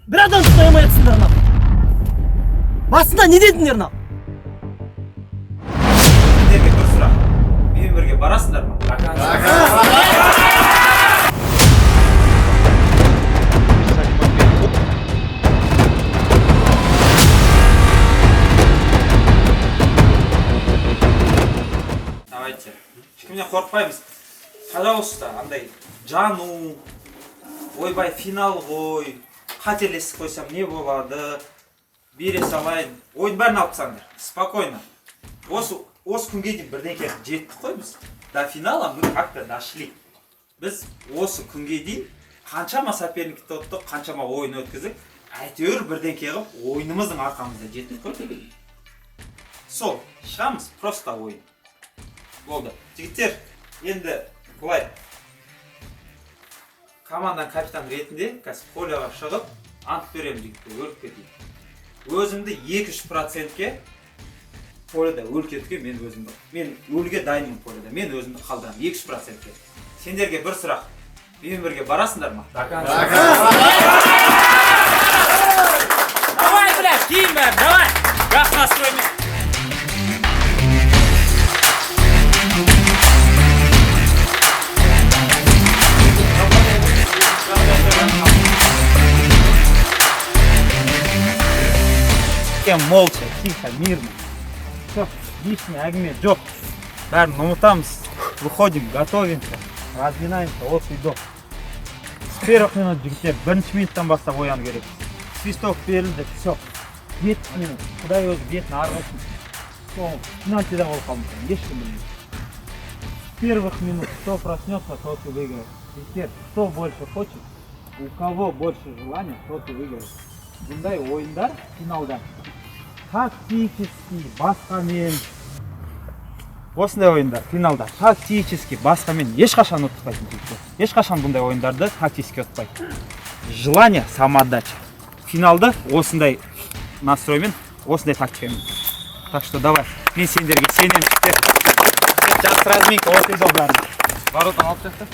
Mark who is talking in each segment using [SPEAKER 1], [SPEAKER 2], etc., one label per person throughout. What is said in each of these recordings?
[SPEAKER 1] бір адам ұстай алмай жатсыңдар мына. Басында не дедіңдер мына?
[SPEAKER 2] Сендерге бір сұрақ. Менімен бірге барасыңдар ма? Давайте. Ешкімнен қорықпаймыз. Пожалуйста, андай жану, ойбай финал ғой, қателесіп қойсам не болады, бере салайын. Ойын бәрін алып тастаңдар. Спокойно. Осы күнге дейін бірдеңке жеттік қой біз. До финала мы как-то дошли. Біз осы күнге дейін қаншама соперникті ұттық, қаншама ойын өткіздік. Әйтеуір бірдеңке қылып, ойынымыздың арқамызда жеттік қой. Сол, шығамыз, просто ойын. Болды. Жігіттер, енді былай. Командан капитан ретінде қазір поляға шығып, ант беремін жігіттер, өліп кетейін. Өзімді 2-3%-ке поляда өліп кетуге мен өлге дайынмын поляда. Мен өзімді қалдырамын 2-3%-ке. Сендерге бір сұрақ. Менімен бірге барасыңдар ма?
[SPEAKER 3] Давай, блядь, киім бәрін, давай! Газ настроймен.
[SPEAKER 2] Молча, тихо, мирно. Все, лишнее әңгіме жоқ. Бәрін ұмытамыз. Выходим, готовимся, разминаемся, от и до. С первых минут, жігіттер, бірінші минуттан бастап ояну керек. Свисток берілді, все. Бет минут, құдай өзі бетін арғасын. Сол, пенальтида болып қалмайды, ешкім білмейді. С первых минут, кто проснется, тот и выиграет. Жігіттер, кто больше хочет, у кого больше желания, тот и выиграет. Бұндай ойындар финалда тактически басқамен, осындай ойындар финалда тактически басқамен ешқашан ұтпайтын жігіттер. Ешқашан бұндай ойындарды тактически ұтпайды. Желание самоотдача. Финалды осындай настроймен, осындай тактикамен. Так что давай, мен сендерге сенемін жігіттер. Жақсы разминка, от и до бәрін. Воротан алып жақты.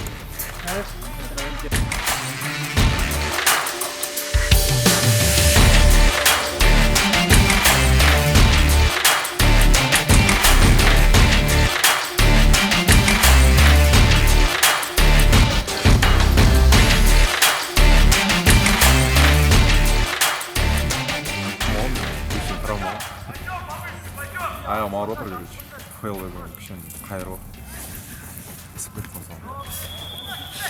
[SPEAKER 4] Аяғым ауырып отыр деп фейлдегі кішкене қайырып ісіп кетіп қалсам.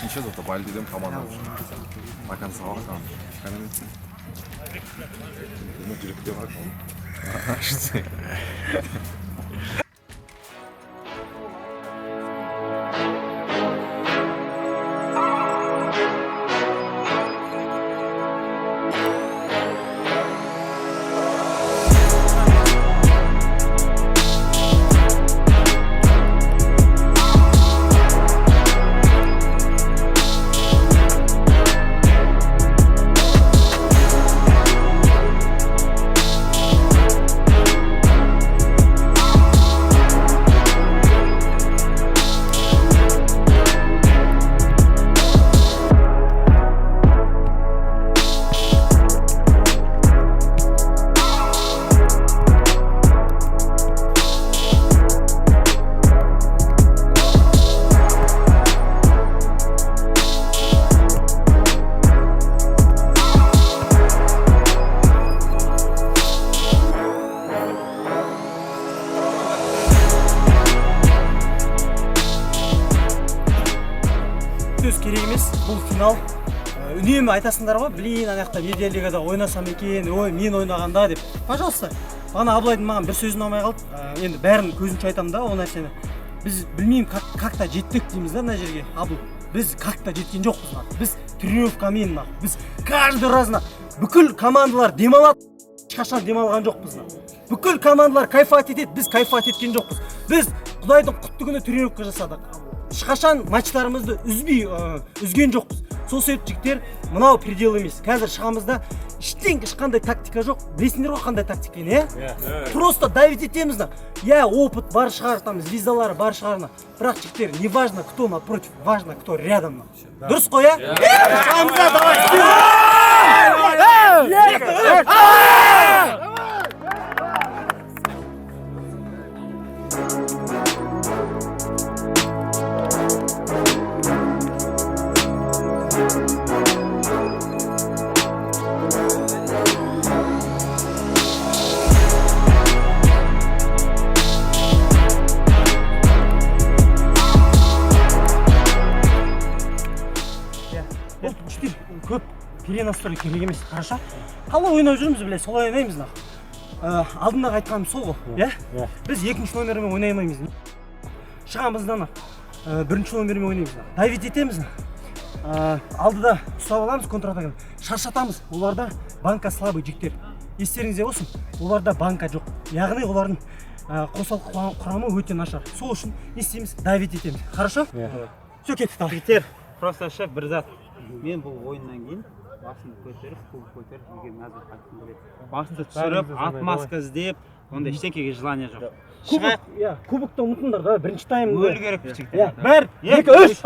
[SPEAKER 4] Неше зато бальдиден команда до конца уақыт кәнеметсің. Жүректе бар ғой.
[SPEAKER 1] Сөз керек емес, бұл финал. Үнемі айтасыңдар ғой, блин, анаяқта медиалигада ойнасам екен, ой, мен ойнағанда деп. Пожалуйста, ана Абылайдың маған бір сөзін алмай қалды. Енді бәрін көзінше айтамын да, о нәрсені. Біз білмеймін, как-то жеттік дейміз да мына жерге. Абыл, біз как-то жеткен жоқпыз. Біз тренировкамен, біз каждый раз бүкіл командалар демалады, ешқашан демалған жоқпыз. Бүкіл командалар кайфат етеді, біз кайфат еткен жоқпыз. Біз Құдайдың құтты күні тренировка жасадық. Ешқашан матчтарымызды үзген жоқпыз. Сол себепті жігіттер, мынау предел емес. Қазір шығамызда ешқандай тактика жоқ. Білесіңдер ғой қандай тактика не? Просто давить етеміз. Опыт бар шығар, там звездалары бар шығар. Бірақ жігіттер, не важно, кто напротив, важно, кто рядом. Дұрыс қой, Шығамызда, давай! перенастрой керек емес, хорошо? Қалай ойнап жүрміз, біле, солай ойнаймыз на. Алдында айтқаным сол ғой, иә? Біз екінші номермен ойнай алмаймыз. Шығамыздан бірінші номермен ойнаймыз. Давид етеміз. Алдыда ұстап аламыз контратаканы. Шаршатамыз. Оларда банка слабый жіктер. Естеріңізде болсын, оларда банка жоқ. Яғни олардың қосалқы құрамы өте нашар. Сол үшін не істейміз? Давид етеміз. Хорошо? Все, кеттік.
[SPEAKER 2] Питер, просто шеф бір зат. Мен бұл ойыннан кейін басымды көтеріп, кубок көтеріп, егер мәзір қайтқым келеді. Басымды түсіріп, отмазка іздеп, ондай ештеңеге желание жоқ.
[SPEAKER 1] Кубокты ұмытыңдар да, бірінші таймда.
[SPEAKER 2] Өлі керек жігіттер.
[SPEAKER 1] Бір, екі, үш.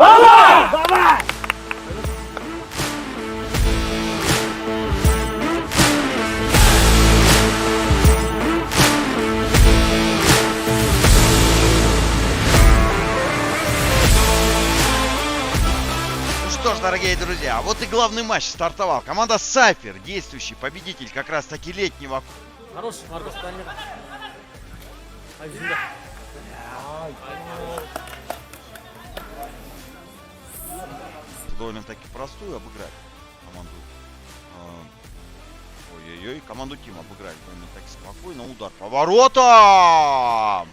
[SPEAKER 5] Ну что ж, дорогие друзья, вот и главный матч стартовал. Команда Сайфер, действующий победитель как раз таки летнего.
[SPEAKER 1] Хорош, Маркос,
[SPEAKER 5] Довольно-таки простую обыграть команду. Ой-ой-ой, команду Тима обыграть довольно-таки спокойно. Удар по воротам!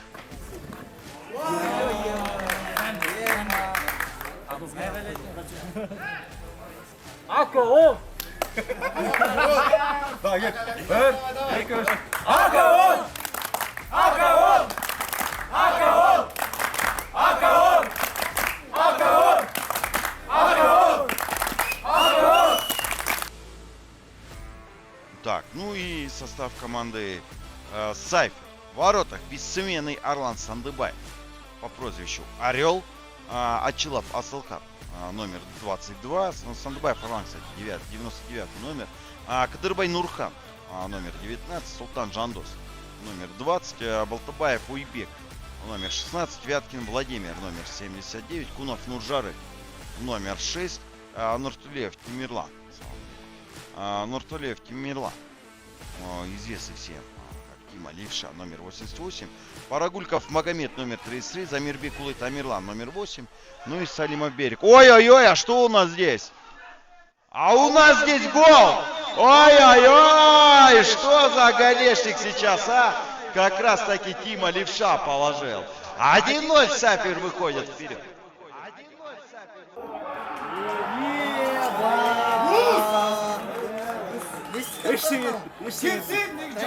[SPEAKER 5] Так, ну и состав команды Сайфер. В воротах бессменный Арлан Сандыбаев по прозвищу Орел, Ачилов Асылкар номер 22, Сандыбаев Арлан, кстати, 99 номер, Кадырбай Нурхан номер 19, Султан Жандос номер 20, Балтабаев Уйбек номер 16, Вяткин Владимир номер 79, Кунов Нуржары номер 6, Нуртулеев Тимирлан. Нуртулеев Тимирлан, известный всем как Тима Левша, номер 88, Парагульков Магомед, номер 33, Замирбек Улы Тамирлан, номер 8, ну и Салимов Берег. Ой-ой-ой, а что у нас здесь? А у нас здесь гол! Ой-ой-ой, что за голешник сейчас, а? Как раз таки Тима Левша положил. 1-0 Сайфер выходит вперед.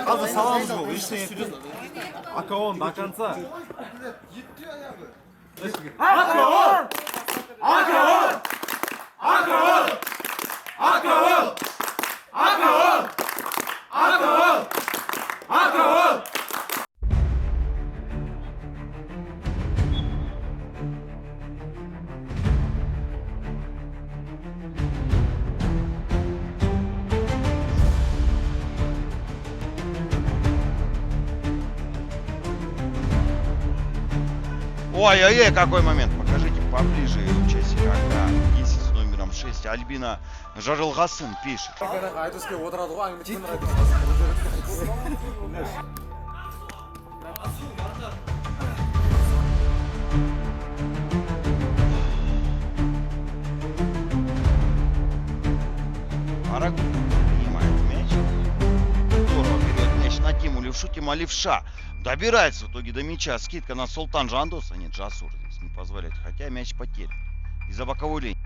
[SPEAKER 4] Қазір саламыз бол, ештеңе. Акаон до конца.
[SPEAKER 5] Ой-ой-ой, какой момент. Покажите поближе участника игра. 10 с номером 6. Альбина Жарылгасын пишет. Арагу принимает мяч. Здорово берет мяч на Тиму Левшу. Тима Левша добирается в итоге до мяча. Скидка на Султан Жандос. Нет, Джасур здесь не позволяет. Хотя мяч потерян. Из-за боковой линии.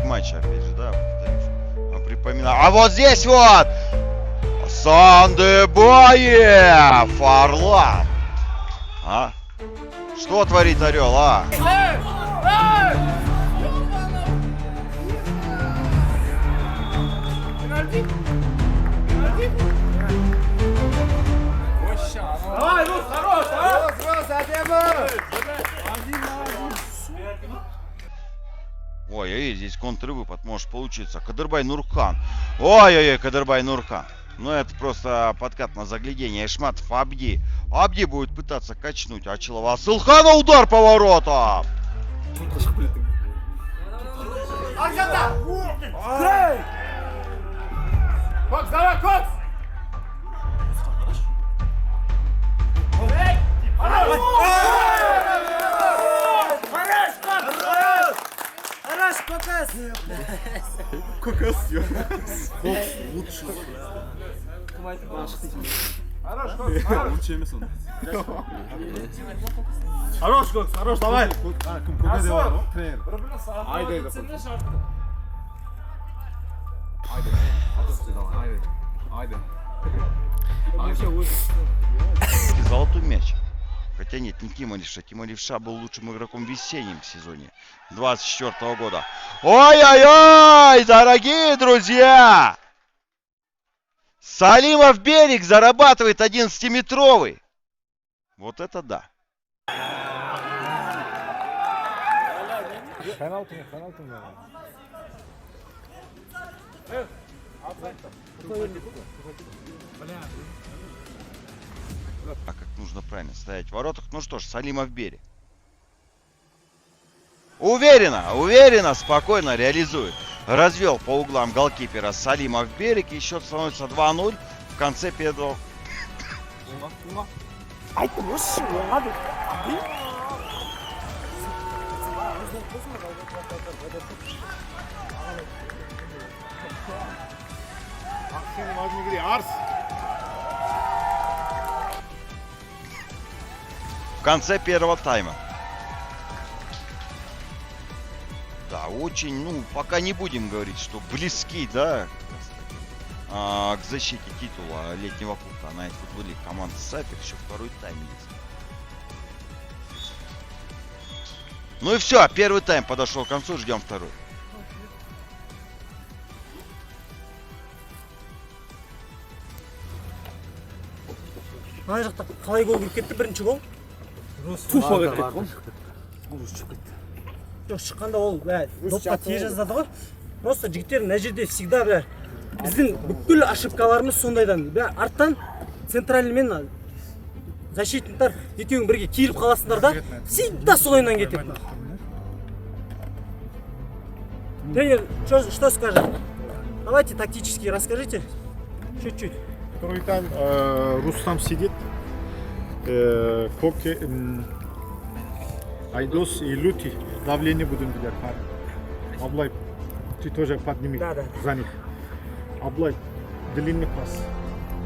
[SPEAKER 5] Матч опять же, да, припоминаю. А вот здесь вот Сандыбаев, Орлан. А? Что творит Орел, а?
[SPEAKER 3] Давай, ну, хорош, а?
[SPEAKER 5] Ой-ой-ой, здесь контрвыпад может получиться. Кадырбай Нурхан. Ой-ой-ой, Кадырбай Нурхан. Ну это просто подкат на заглядение. Ишматов Абди. Абди будет пытаться качнуть Ачилова. Асылхана, удар по воротам.
[SPEAKER 3] Кокс, давай, Кокс!
[SPEAKER 1] Хорош, показ!
[SPEAKER 4] Лучше емес оны.
[SPEAKER 2] Хорош, Кокс, хорош, давай.
[SPEAKER 4] Кім көке деп бар ғой, тренер.
[SPEAKER 3] Айдай да.
[SPEAKER 5] Золотой мяч. Хотя нет, не Тима Левша. Тима Левша был лучшим игроком в весеннем сезоне 24 года. Ой-ой-ой, дорогие друзья! Салимов берег зарабатывает 11-метровый. Вот это да. А как нужно правильно стоять в воротах? Ну что ж, Салимов берег. Уверенно, спокойно реализует. Развел по углам голкипера Салимов берег. И счет становится 2-0 в конце первого. В конце первого тайма. Да, очень, ну, пока не будем говорить, что близки, да, к защите титула летнего кубка на футболе команды Сайфер. Еще второй тайм есть. Ну и все, первый тайм подошел к концу, ждем второй.
[SPEAKER 1] Ана жақта қалай гол кіріп кетті бірінші гол?
[SPEAKER 2] Туфа кіріп кетті ғой.
[SPEAKER 1] Жоқ, шыққанда ол допқа тие жаздады ғой. Просто жігіттер мына жерде всегда біздің бүкіл ошибкаларымыз сондайдан. Арттан центральный мен защитниктар екеуің бірге киіліп қаласыңдар да, всегда сол ойынан кетеді. Тренер, что скажет? Давайте тактически расскажите. Чуть-чуть.
[SPEAKER 6] Второй тайм Рустам сидит, Коке, Айдос и Лути давление будем делать. Аблай, ты тоже подними за них. Аблай, длинный пас.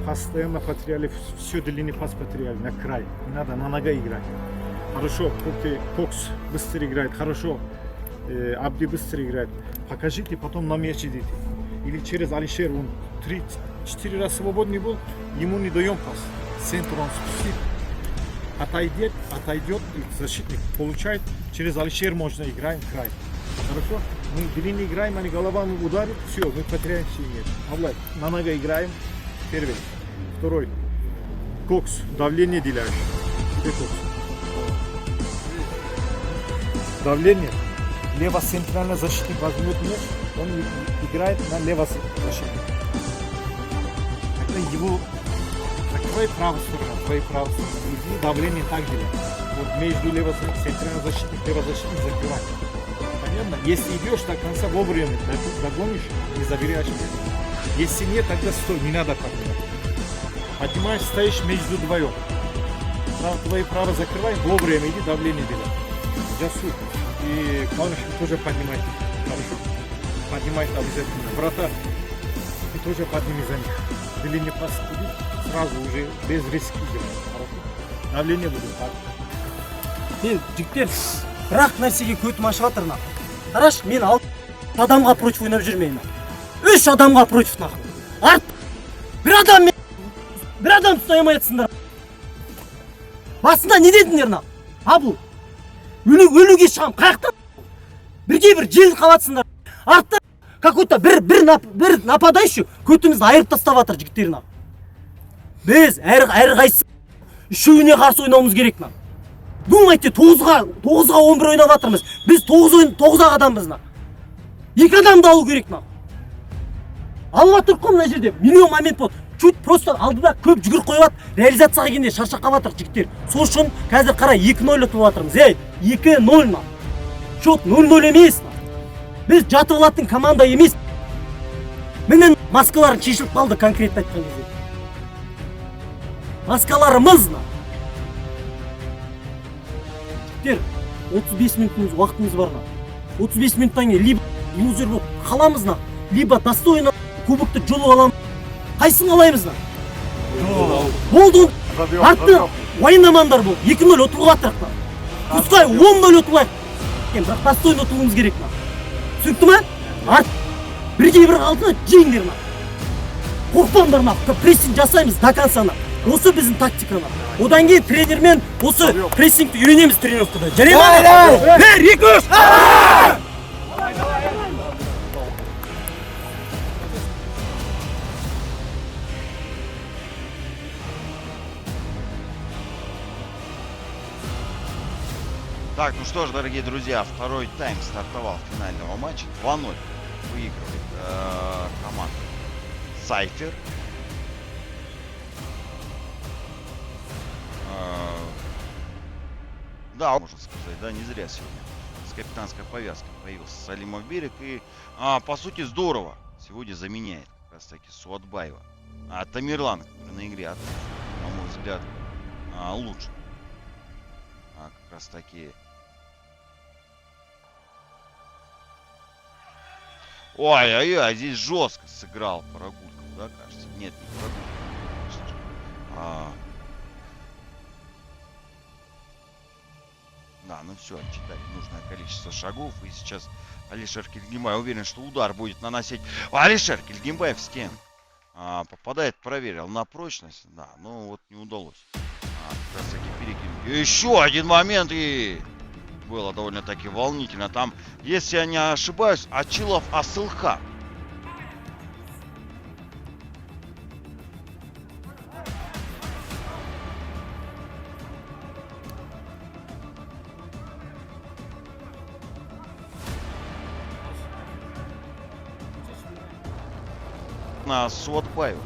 [SPEAKER 6] Постоянно потеряли, все длинный пас потеряли на край. Не надо на нога играть. Хорошо, Кокс быстро играет, хорошо. Абди быстро играет. Покажите, потом на мяч идите. Или через Алишер, он 3-4 раза свободный был, ему не даем пас. Центр он спустит. Отойдет, и защитник получает. Через Алишер можно играем край. Хорошо? Мы длинно играем, они головами ударят, все, мы потеряем сильнее. Аблай, на нога играем. Первый. Второй. Кокс, давление деляешь. Давление. Лево центральный защитник возьмет мяч, он играет на лево защитник. Это его закрывает правую сторону, твоей правой стороны. И давление так делает. Вот между лево центральный защитник, лево защитник закрывает. Понятно? Если идешь до конца вовремя, догонишь и забираешь мяч. Если нет, тогда стой, не надо поднимать. Поднимаешь, стоишь между двоем. Твои право закрывай, вовремя иди, давление делай. Жасу. И Калыш тоже поднимай. Хорошо. Поднимай обязательно. Вратарь. Ты тоже подними за них. Длинный пас будет, сразу уже без риски делай. Хорошо. Давление будет так.
[SPEAKER 1] Мен жігіттер бірақ нәрсеге көтім ашып жатыр на. Қараш, мен адамға против ойнап жүрмеймін. 3 адамға против на. Арт. Bir adam tutayamay жатсыңдар. Басында не дедіңдер на? Абыл. Өлуге шығам, қаяқтан? Бірге бір жел қалатсыңдар. Артта какой-то бір нападающий көтімізді айырып тастап жатыр жігіттерін. Біз әр қайсы үшеуіне қарсы ойнауымыз керек на. Думайте, 9-ға 11 ойнап жатырмыз. Біз 9 адамбыз на. 2 адамды алу керек на. Алып жатыр қой мына жерде. Миллион момент болды. Чуть просто алдыда көп жүгір қойып жатыр. Реализацияға келгенде шаршап қалып жатыр жігіттер. Сол үшін қазір қара 2-0 ұтып жатырмыз. 2-0 на. Счет 0-0 емес на. Біз жатып алатын команда емес. менен маскаларың шешіліп қалды конкретно айтқан кезде. Маскаларымыз на. Жігіттер, 35 минутымыз уақытымыз бар на. 35 минуттан кейін либо лузер болып қаламыз на, либо достойно кубокты жұлып аламыз. Қайсын қалаймыз на? Болды. Артты ойнамандар бол. 2-0 ұтылып атырық на. Пускай 10-0 ұтылайық. Бірақ достойно ұтылуымыз керек на. Түсінікті ма? Арт бірге бір алдына жеңдер на. Қорқпаңдар на. Прессинг жасаймыз до конца на. Осы біздің тактика на. Одан кейін тренермен осы прессингті үйренеміз тренировкада. Жарай ма? 1-2-3.
[SPEAKER 5] Так, ну что ж, дорогие друзья, второй тайм стартовал финального матча. 2-0 выигрывает команда Сайфер. Да, можно сказать, да, не зря сегодня с капитанской повязкой появился Салимов Берег. И, по сути, здорово сегодня заменяет как раз таки Суатбаева. Тамерлан, который на игре, на мой взгляд, лучше. Как раз таки... Ой-ой-ой, здесь жестко сыграл Прогулков, да, кажется? Нет, не Прогулков, конечно же. Да, ну все, отчитали нужное количество шагов. И сейчас Алишер Кильгимбаев уверен, что удар будет наносить. Алишер Кильгимбаев в стену. Попадает, проверил на прочность. Да, но вот не удалось. Как раз таки перекинуть. Еще один момент и... Было довольно-таки волнительно. Там, если я не ошибаюсь, Ачилов Асылхан. На Суатбаева.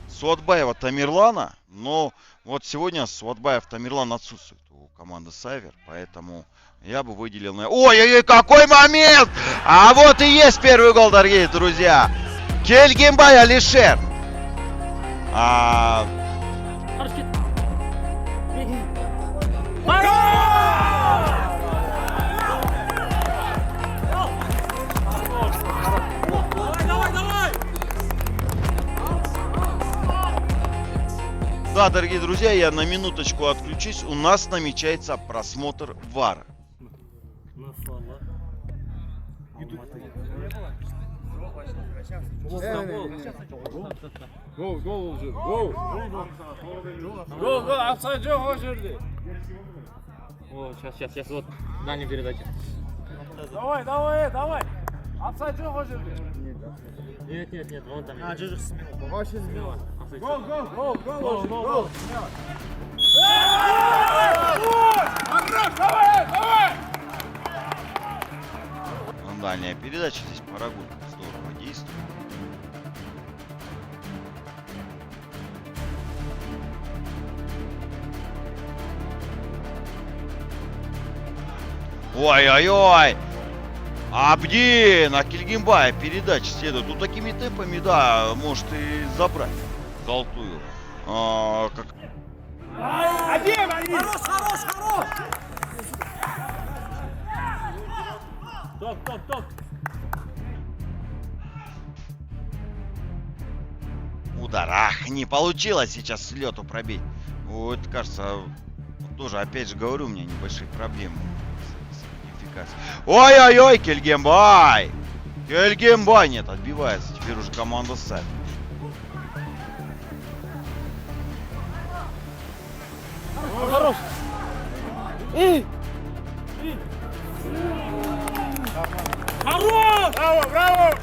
[SPEAKER 5] Суатбаева Тамерлана, но вот сегодня Суатбаев Тамерлан отсутствует у команды Сайвер, поэтому я бы выделил на... Ой-ой-ой, какой момент! А вот и есть первый гол, дорогие друзья. Кильгимбай Алишер. Да, дорогие друзья, я на минуточку отключусь. У нас намечается просмотр ВАР.
[SPEAKER 3] Гол уже. Гол, офсайд жоқ ол жерде.
[SPEAKER 7] О, сейчас, вот, дальняя передача.
[SPEAKER 3] Давай. Офсайд жоқ ол жерде.
[SPEAKER 7] Нет, вон там.
[SPEAKER 1] Жежик смело.
[SPEAKER 3] Вообще смело. Гол. Давай!
[SPEAKER 5] Дальняя передача. Здесь Прогулков здорово действует. Ой-ой-ой! Абдин! А Кильгимбаев передача следует. Ну такими темпами, да, может и забрать золотую. Как...
[SPEAKER 3] Хорош!
[SPEAKER 7] Топ.
[SPEAKER 5] Удар. Ах, не получилось сейчас с лету пробить. Вот, кажется, тоже, опять же говорю, у меня небольшие проблемы с идентификацией. Ой-ой-ой, Кильгимбай! Кильгимбай, нет, отбивается. Теперь уже команда Сайфер.
[SPEAKER 3] Хорош! Хорош! Браво!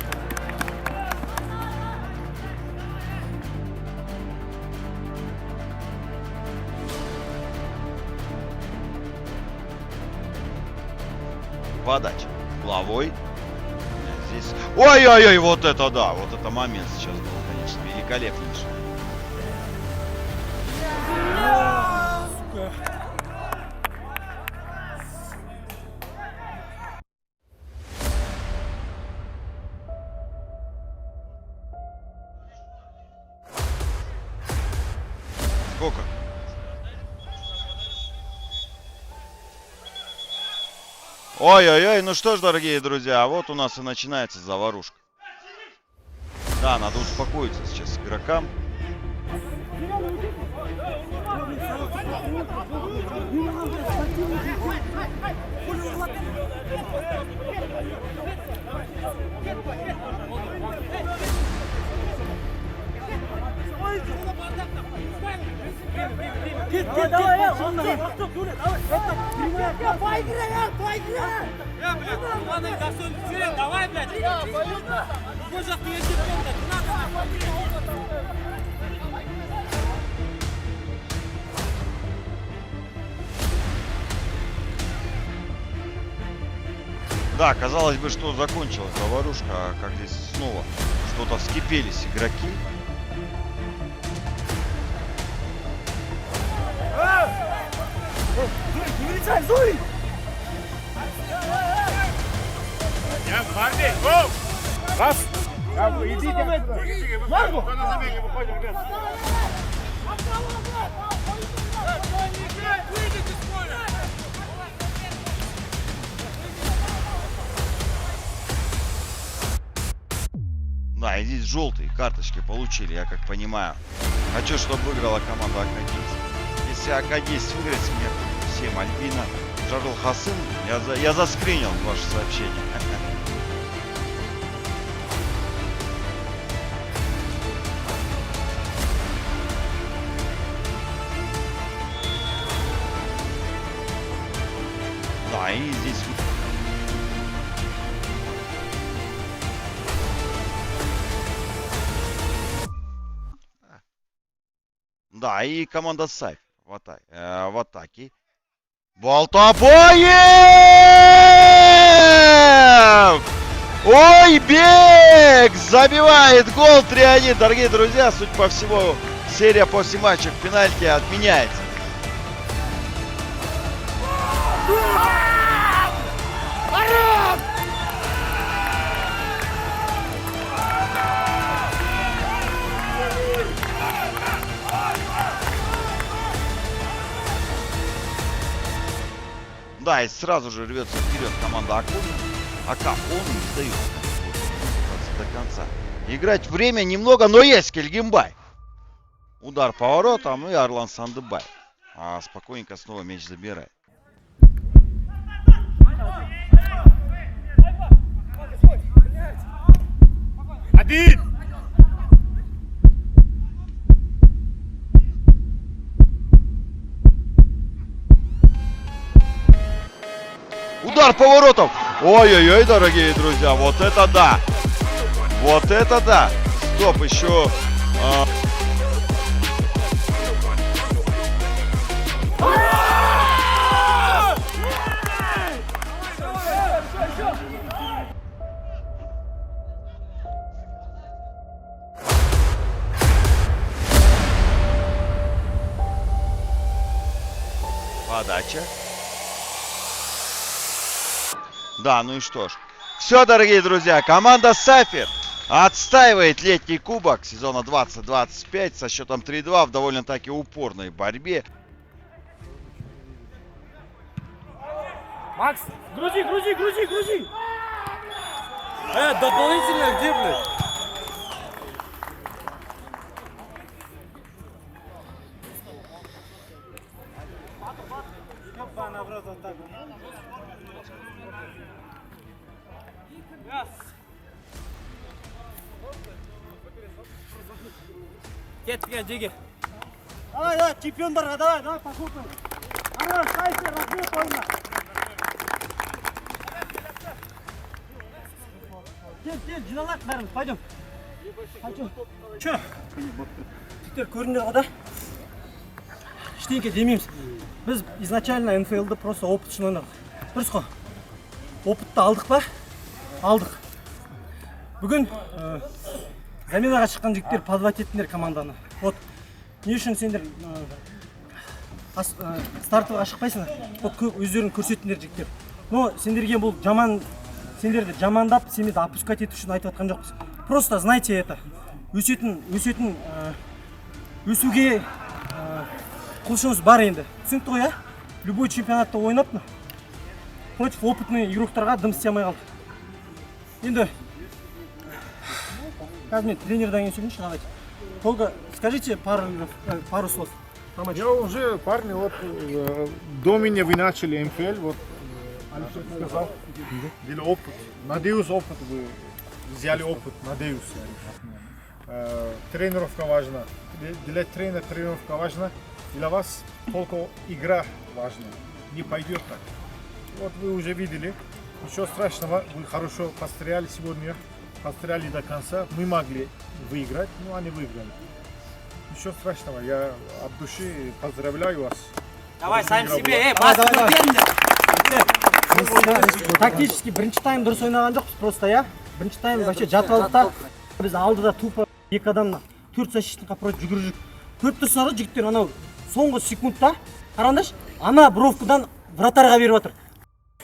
[SPEAKER 5] Подача головой. Здесь... Ой-ой-ой, вот это да! Вот это момент сейчас был, конечно, великолепнейший. Сколько? Ой-ой-ой, ну что ж, дорогие друзья, вот у нас и начинается заварушка. Да, надо успокоиться сейчас игрокам.
[SPEAKER 3] Давай, блядь!
[SPEAKER 5] Да, казалось бы, что закончилась заварушка, а как здесь снова что-то вскипелись игроки.
[SPEAKER 6] Раз. Идите отсюда. Кто на замене выходит, ребят?
[SPEAKER 5] Да, и здесь желтые карточки получили, я как понимаю. Хочу, чтобы выиграла команда АК-10. Если АК-10 выиграет, смерть всем. Альбина, Жарул Хасан, я заскринил ваше сообщение. Да, и здесь... Да, и команда Сайф в атаке. Болтобоев! Ой, бег! Забивает гол 3-1. Дорогие друзья, судя по всему, серия после матча в пенальти отменяется. Да, и сразу же рвется вперед команда Акун. Ака, он не сдается до конца. Играть время немного, но есть Кельгимбай. Удар по воротам и Арлан Сандыбай. А спокойненько снова мяч забирает.
[SPEAKER 6] Один.
[SPEAKER 5] Удар по воротам. Ой-ой-ой, дорогие друзья, вот это да. Вот это да. Стоп, еще... Подача. Да, ну и что ж. Все, дорогие друзья, команда Сафир отстаивает летний кубок сезона 2025 со счетом 3-2 в довольно-таки упорной борьбе.
[SPEAKER 3] Макс, грузи! Дополнительно где, блядь? Кеттік, деге.
[SPEAKER 1] Давай, чемпиондарға, давай, похлопаем. Хорош, Сайфер, разбег ойна. Кел, жиналайық бәріміз, пойдем. Чё? Жігіттер көріңдер ғой да? Ештеңке демейміз. Біз изначально НФЛді просто опыт үшін ойнадық. Дұрыс қой? Опытты алдық па? Алдық. Бүгін заменаға шыққан жігіттер подвать еттіңдер команданы. Вот, не үшін сендер стартовға шықпайсыңдар? Вот өздерін көрсеттіңдер жігіттер. Но сендерге бұл жаман, сендерді жамандап, сендерді опускать ету үшін айтып жатқан жоқпыз. Просто знайте это. Өсуге құлшыныс бар енді. Түсінікті ғой, любой чемпионатта ойнап, против опытный игроктарға дым істей алмай қалды. Енді қазір мен тренердан кейін сөйлейінші, давайте. Только скажите пару слов.
[SPEAKER 6] Я уже, парни, вот до меня вы начали МФЛ, вот Алексей сказал, или опыт. Надеюсь, опыт вы взяли опыт, надеюсь. Тренировка важна. Для тренера тренировка важна. Для вас только игра важна. Не пойдет так. Вот вы уже видели. Ничего страшного, вы хорошо постреляли сегодня. Постреляли до конца. Мы могли выиграть, но они выиграли. Ничего страшного, я от души поздравляю вас.
[SPEAKER 3] Давай, сам себе,
[SPEAKER 1] Тактически бірінші тайм дұрыс ойнаған жоқпыз, просто, бірінші тайм вообще жатып алдық та. Біз алдыда тупо екі адамна 4 защитникқа против жүгіріп жүріп. Көріп тұрсаңыз жігіттер анау соңғы секундта қараңдаршы, ана бровкадан вратарға беріп жатыр.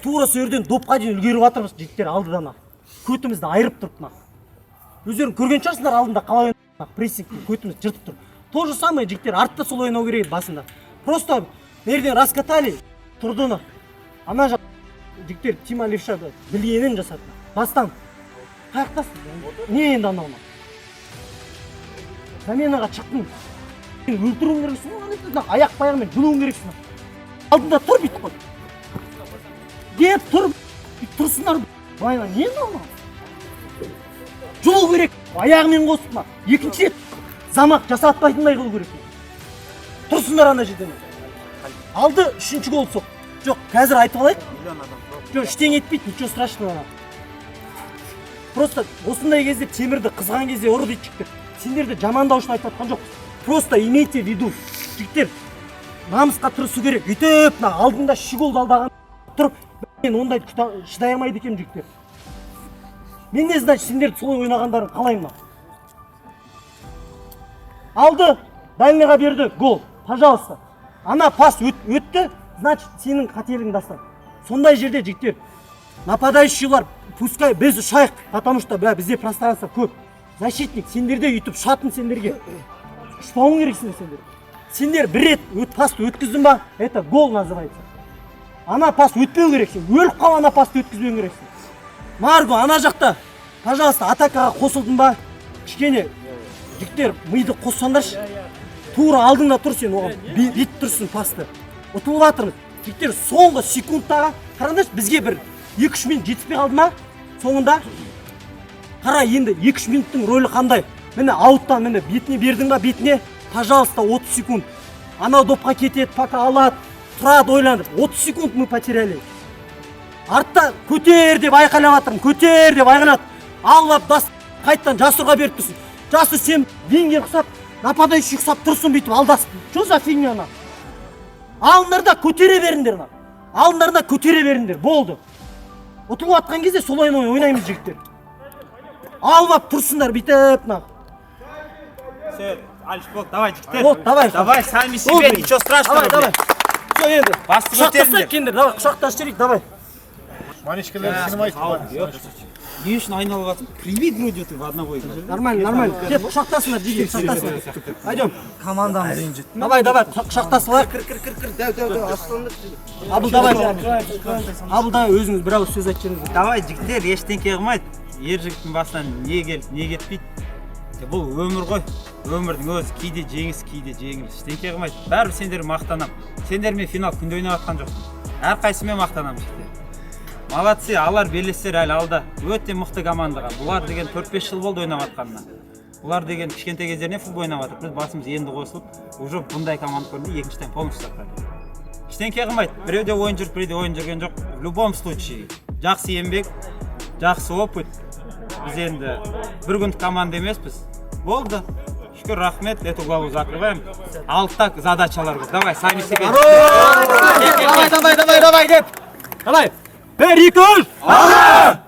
[SPEAKER 1] Тура сол жерден допқа дейін үлгеріп жатырмыз жігіттер алдыдан. Көтімізді айырып тұрып. Өздерің көрген шығарсыңдар алдында қалай прессингтің көтіміз жыртып тұр. То же самое жігіттер артта сол ойнау керек басында. Просто мерден раскатали тұрдыны. Ана жақ жігіттер Тима Левша білгенін жасады. Бастан. Қаяқтасың? Не енді анауына? Заменаға шықтың. Өлтіруің керексің, аяқ баяғымен жұлуың керексің. Алдында тұр бүйтіп қой. Деп тұр, тұрсындар. Байна, не енді жұлу керек. Аяғымен қосып, екінші рет замақ жасатпайтындай қылу керек. Тұрсындар ана жерден. Алды үшінші гол соқ. Жоқ, қазір айтып алайық. Жоқ, ештеңе етпейді, ничего страшного. Просто осындай кезде темірді қызған кезде ұры дейді жігіттер. Сендерді жамандау үшін айтып жатқан жоқ. Просто имейте в виду. Жігіттер, намысқа тырысу керек. Үйтіп, алдында голды алдаған тұрып, мен ондай шыдай алмайды екенмін жігіттер. Мен не значит сендерді солай ойнағандарын қалаймын. Алды, дальныйға берді, гол. Пожалуйста. Ана пас өтті, значит сенің қателігің дастан. Сондай жерде жігіттер, нападающийлар пускай біз ұшайық, потому что бізде пространство көп. Защитник, сендерде үйтіп шатын сендерге. Ұшпауың керексіңдер сендер. Сендер бір рет пасты өткіздің ба, это гол называется. Ана пас өтпеу керексің, өліп қал ана пасты өткізбеу керексің. Марго, ана жақта, пожалуйста, атакаға қосылдың ба? Кішкене, жігіттер, миды қоссаңдаршы. Тура алдыңда тұр сен, оған бет тұрсын пасты. Ұтылып жатырмыз. Жігіттер, соңғы секундтаға, қараңдаршы, бізге бір 2-3 минут жетіспей қалды ма? Соңында, қара енді 2-3 минуттың рөлі қандай? Міне ауттан, міне бетіне бердің ба, бетіне, пожалуйста, 30 секунд. Анау допқа кетеді, пока алады, тұрады ойланып. 30 секунд мы потеряли. Артта көтер деп айқайлап жатырмын, көтер деп айқайлап. Алып, қайттан Жасырға беріп тұрсың. Жасыр сен вингер құсап, нападающий құсап тұрсын бүйтіп алдасып. Что за фигня ана? Алындарда көтере беріңдер. Алындарда көтере беріңдер, болды. Ұтылып атқан кезде солай ойнаймыз жігіттер. Алып тұрсыңдар бүйтіп.
[SPEAKER 2] Все, Алиш, болды, давай жігіттер.
[SPEAKER 1] Вот, давай.
[SPEAKER 2] Давай, сами себе, ничего страшного.
[SPEAKER 1] Давай. Все, енді.
[SPEAKER 2] Басты
[SPEAKER 1] Құшақтасақ кендер, давай, құшақтас жүрейік, давай.
[SPEAKER 6] Манечкалер, снимайте.
[SPEAKER 2] Не үшін айналып жатсың? Привет вроде ты в одного играть.
[SPEAKER 1] Нормально. Кет, құшақтасыңдар, жеге, құшақтасыңдар. Пойдем. Командамыз. Давай, құшақтасып алайық. Кір. Дәу, астанды. Абыл, давай, өзіңіз бір ауыз сөз айтып.
[SPEAKER 2] Давай, жігіттер, ештеңке қылмайды. Ер жігіттің басынан не келіп, не кетпейді. Бұл өмір ғой. Өмірдің өзі кейде жеңіс, кейде жеңіліс. Ештеңке қылмайды. Бәрібір сендер мақтанам. Сендермен финал күнде ойнап жатқан жоқсың. Әрқайсымен мақтанам жігіттер. Молодцы, алар белестер әлі алда. Өте мықты командаға. Бұлар деген 4-5 жыл болды ойнап жатқанына. Бұлар деген кішкентай кездерінен футбол ойнап жатыр. Біз басымыз енді қосылып, уже бұндай команда көрді, екінші тайм полностью сақтады. Ештеңке қылмайды. Біреуде ойын жүріп, біреуде ойын жүрген жоқ. В любом случае, жақсы еңбек, жақсы опыт. Біз енді бір күндік команда емеспіз. Болды. Шүкір, рахмет. Эту главу закрываем. Алтта задачалар көп. Давай, сами себе.
[SPEAKER 1] Давай, деп. Давай. 1, 2, 3.